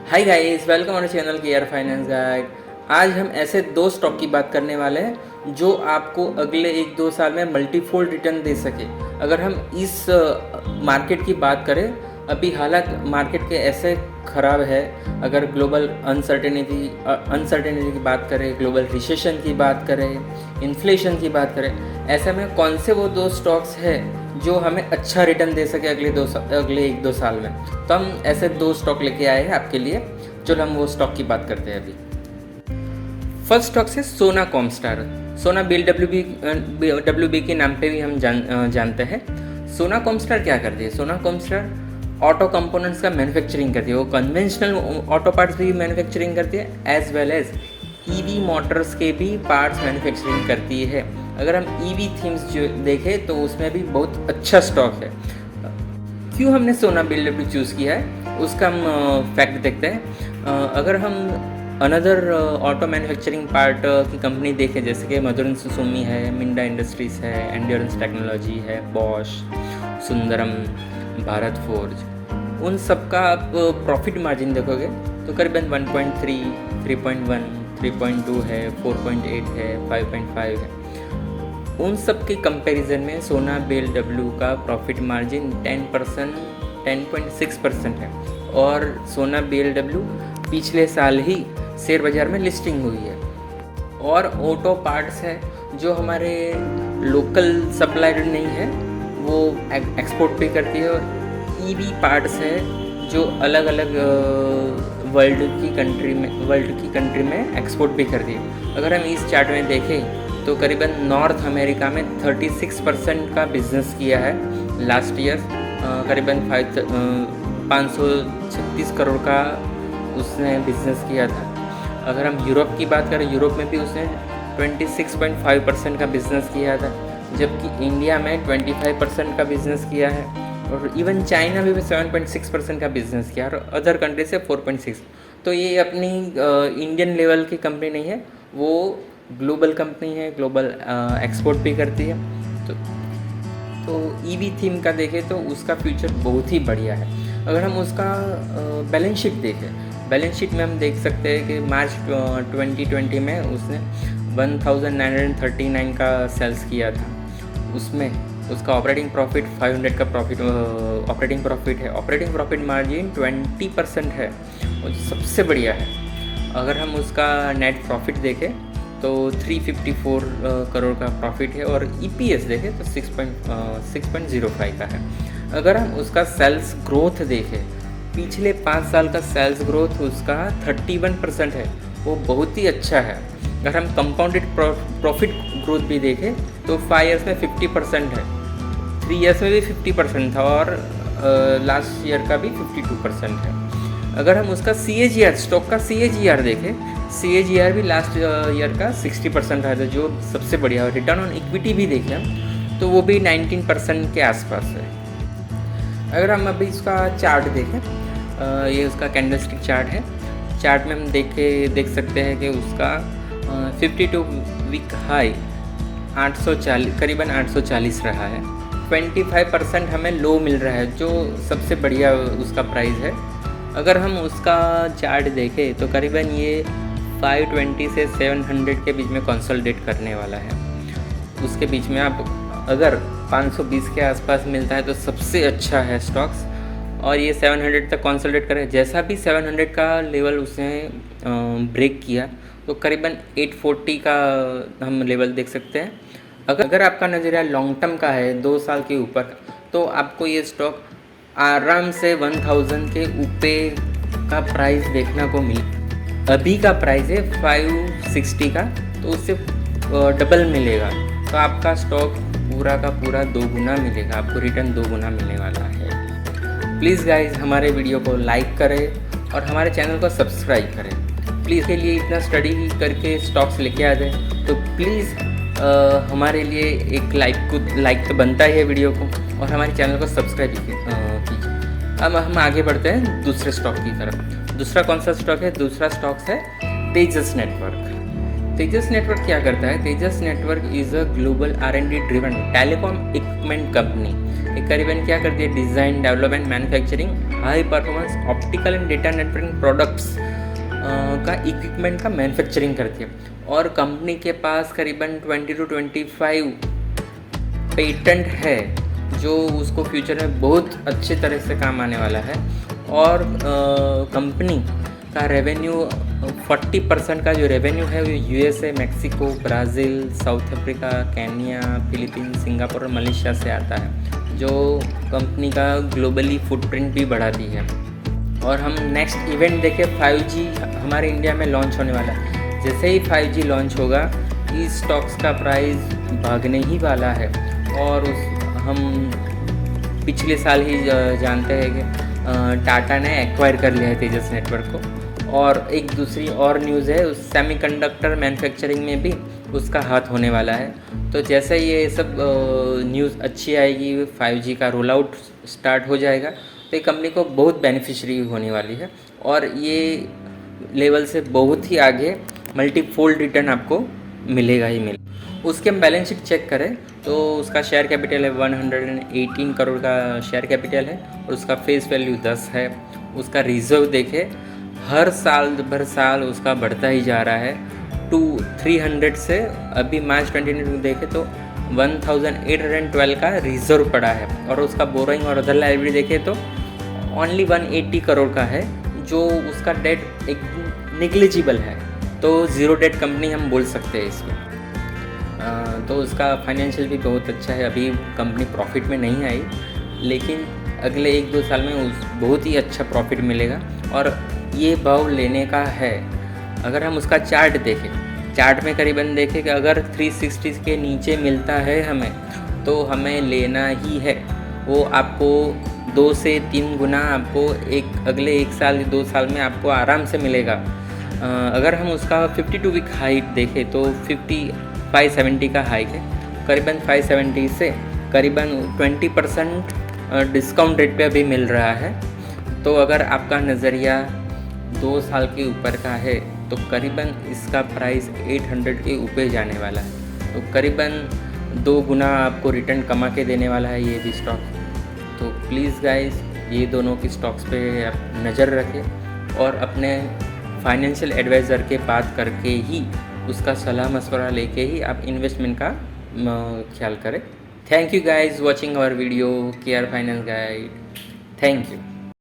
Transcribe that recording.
Hi guys, welcome on channel care finance guide. आज हम ऐसे दो स्टॉक की बात करने वाले हैं जो आपको अगले 1-2 साल में मल्टीफोल्ड रिटर्न दे सके। अगर हम इस मार्केट की बात करें, अभी हालात मार्केट के ऐसे ख़राब है। अगर ग्लोबल अनसर्टेनिटी की बात करें, ग्लोबल रिसेशन की बात करें, इन्फ्लेशन की बात करें, ऐसे में कौन से वो दो स्टॉक्स है जो हमें अच्छा रिटर्न दे सके अगले 1-2 साल में। तो हम ऐसे दो स्टॉक लेके आए हैं आपके लिए। चलो हम वो स्टॉक की बात करते हैं अभी। फर्स्ट स्टॉक है सोना कॉमस्टार। सोना BLWB के नाम पे भी हम जानते हैं। सोना कॉमस्टार क्या करती है? सोना कॉमस्टार ऑटो कंपोनेंट्स का मैन्युफैक्चरिंग करती है। वो कन्वेंशनल ऑटो पार्ट्स भी मैन्युफैक्चरिंग करती है, as well as EV motors के भी पार्ट्स मैन्युफैक्चरिंग करती है। अगर हम ईवी थीम्स जो देखें तो उसमें भी बहुत अच्छा स्टॉक है। क्यों हमने सोना BLW चूज़ किया है उसका हम फैक्ट देखते हैं। अगर हम अनदर ऑटो मैन्युफैक्चरिंग पार्ट की कंपनी देखें, जैसे कि मधुरन सुसुमी है, मिंडा इंडस्ट्रीज़ है, एंड्योरेंस टेक्नोलॉजी है, बॉश, सुंदरम, भारत फोर्ज, उन सब का आप प्रॉफिट मार्जिन देखोगे तो करीबन 1.3, 3.1, 3.2 है, 4.8 है, 5.5 है। उन सब के कंपैरिजन में सोना BLW का प्रॉफिट मार्जिन 10%, 10.6% है। और सोना BLW पिछले साल ही शेयर बाज़ार में लिस्टिंग हुई है। और ऑटो पार्ट्स है जो हमारे लोकल सप्लायर नहीं है, वो एक्सपोर्ट भी करती है। और ईवी पार्ट्स है जो अलग अलग वर्ल्ड की कंट्री में एक्सपोर्ट भी करती है। अगर हम इस चार्ट में देखें तो करीबन नॉर्थ अमेरिका में 36% का बिजनेस किया है लास्ट ईयर। करीबन 536 करोड़ का उसने बिजनेस किया था। अगर हम यूरोप की बात करें, यूरोप में भी उसने 26.5% का बिजनेस किया था, जबकि इंडिया में 25% का बिजनेस किया है। और इवन चाइना में भी 7.6% का बिजनेस किया, और अदर कंट्री से 4.6। तो ये अपनी इंडियन लेवल की कंपनी नहीं है, वो ग्लोबल कंपनी है, ग्लोबल एक्सपोर्ट भी करती है। तो ईवी थीम का देखें तो उसका फ्यूचर बहुत ही बढ़िया है। अगर हम उसका बैलेंस शीट देखें, बैलेंस शीट में हम देख सकते हैं कि मार्च 2020 में उसने 1939 का सेल्स किया था। उसमें उसका ऑपरेटिंग प्रॉफिट 500 का ऑपरेटिंग प्रॉफिट है। ऑपरेटिंग प्रॉफिट मार्जिन 20% है, और सबसे बढ़िया है। अगर हम उसका नेट प्रॉफिट देखें तो 354 करोड़ का प्रॉफिट है, और EPS देखें तो 6.05 का है। अगर हम उसका सेल्स ग्रोथ देखें, पिछले 5 साल का सेल्स ग्रोथ उसका 31% है, वो बहुत ही अच्छा है। अगर हम कंपाउंडेड प्रॉफिट ग्रोथ भी देखें तो 5 ईयर्स में 50% है, 3 ईयर्स में भी 50% था, और लास्ट ईयर का भी 52% है। अगर हम उसका CAGR, स्टॉक का CAGR देखें, CAGR भी लास्ट ईयर का 60% रहा था, जो सबसे बढ़िया। और रिटर्न ऑन इक्विटी भी देखें हम तो वो भी 19% के आसपास है। अगर हम अभी इसका चार्ट देखें, ये उसका कैंडलस्टिक चार्ट है। चार्ट में हम देख सकते हैं कि उसका 52 वीक हाई 840, करीबन 840 रहा है। 25% हमें लो मिल रहा है, जो सबसे बढ़िया उसका प्राइस है। अगर हम उसका चार्ट देखें तो करीबन ये 520 से 700 के बीच में कंसोलिडेट करने वाला है। उसके बीच में आप अगर 520 के आसपास मिलता है तो सबसे अच्छा है स्टॉक्स। और ये 700 तक कंसोलिडेट करे, जैसा भी 700 का लेवल उसने ब्रेक किया तो करीबन 840 का हम लेवल देख सकते हैं। अगर आपका नज़रिया लॉन्ग टर्म का है, 2 साल के ऊपर, तो आपको ये स्टॉक आराम से 1000 के ऊपर का प्राइस देखने को मिले। अभी का प्राइस है 560 का, तो उससे डबल मिलेगा, तो आपका स्टॉक पूरा का पूरा 2 गुना मिलेगा, आपको रिटर्न 2 गुना मिलने वाला है। प्लीज़ गाइज, हमारे वीडियो को लाइक करें और हमारे चैनल को सब्सक्राइब करें। प्लीज़ के लिए इतना स्टडी करके स्टॉक्स लेके आ जाए, तो प्लीज़ हमारे लिए एक लाइक तो बनता ही है वीडियो को, और हमारे चैनल को सब्सक्राइब कीजिए। अब हम आगे बढ़ते हैं दूसरे स्टॉक की तरफ। दूसरा कौन सा स्टॉक है? दूसरा स्टॉक है तेजस नेटवर्क। तेजस नेटवर्क क्या करता है? Tejas network is a global R&D driven telecom equipment company. ये करीबन क्या करती है? Design, development, manufacturing high performance optical and data networking products का इक्विपमेंट का मैन्युफैक्चरिंग करती है। और कंपनी के पास करीबन 20 to 25 पेटेंट है जो उसको फ्यूचर में बहुत अच्छे तरह से काम आने वाला है। और कंपनी का रेवेन्यू 40% का जो रेवेन्यू है वो USA, Mexico, Brazil, south Africa, Kenya, Philippines, Singapore और मलेशिया से आता है, जो कंपनी का ग्लोबली फुटप्रिंट भी बढ़ाती है। और हम नेक्स्ट इवेंट देखें, 5G हमारे इंडिया में लॉन्च होने वाला है। जैसे ही 5G लॉन्च होगा, इस स्टॉक्स का प्राइस भागने ही वाला है। और हम पिछले साल ही जानते हैं कि टाटा ने एक्वायर कर लिया है तेजस नेटवर्क को। और एक दूसरी और न्यूज़ है, उस सेमीकंडक्टर मैन्युफैक्चरिंग में भी उसका हाथ होने वाला है। तो जैसे ये सब न्यूज़ अच्छी आएगी, 5G का रोल आउट स्टार्ट हो जाएगा, तो ये कंपनी को बहुत बेनिफिशरी होने वाली है। और ये लेवल से बहुत ही आगे मल्टीफोल्ड रिटर्न आपको मिलेगा ही मिलेगा। उसके हम बैलेंस शीट चेक करें तो उसका शेयर कैपिटल है 118 करोड़ का शेयर कैपिटल है, और उसका फेस वैल्यू 10 है। उसका रिजर्व देखें, हर साल भर साल उसका बढ़ता ही जा रहा है। 300 से अभी मार्च 2022 देखें तो 1812 का रिजर्व पड़ा है। और उसका बोरोइंग और अदर लायबिलिटी देखें तो ओनली 180 करोड़ का है, जो उसका डेट एक निग्लिजिबल है। तो ज़ीरो डेट कंपनी हम बोल सकते हैं इसको। तो उसका फाइनेंशियल भी बहुत अच्छा है। अभी कंपनी प्रॉफिट में नहीं आई, लेकिन अगले 1-2 साल में बहुत ही अच्छा प्रॉफिट मिलेगा और ये भाव लेने का है। अगर हम उसका चार्ट देखें, चार्ट में करीबन देखें कि अगर 360 के नीचे मिलता है हमें, तो हमें लेना ही है। वो आपको 2 से 3 गुना आपको अगले 1 साल 2 साल में आपको आराम से मिलेगा। अगर हम उसका 52 वीक हाइट देखें तो 570 का हाइक है, करीबन 570 से करीबन 20% डिस्काउंट रेट पे अभी मिल रहा है। तो अगर आपका नज़रिया 2 साल के ऊपर का है तो करीबन इसका प्राइस 800 के ऊपर जाने वाला है। तो करीबन 2 गुना आपको रिटर्न कमा के देने वाला है ये भी स्टॉक। तो प्लीज़ गाइस, ये दोनों की स्टॉक्स पे आप नज़र रखें और अपने फाइनेंशियल एडवाइज़र के बात करके ही, उसका सलाह मशवरा लेके ही आप इन्वेस्टमेंट का ख्याल करें। Thank you guys watching our video KR finance guide. Thank you.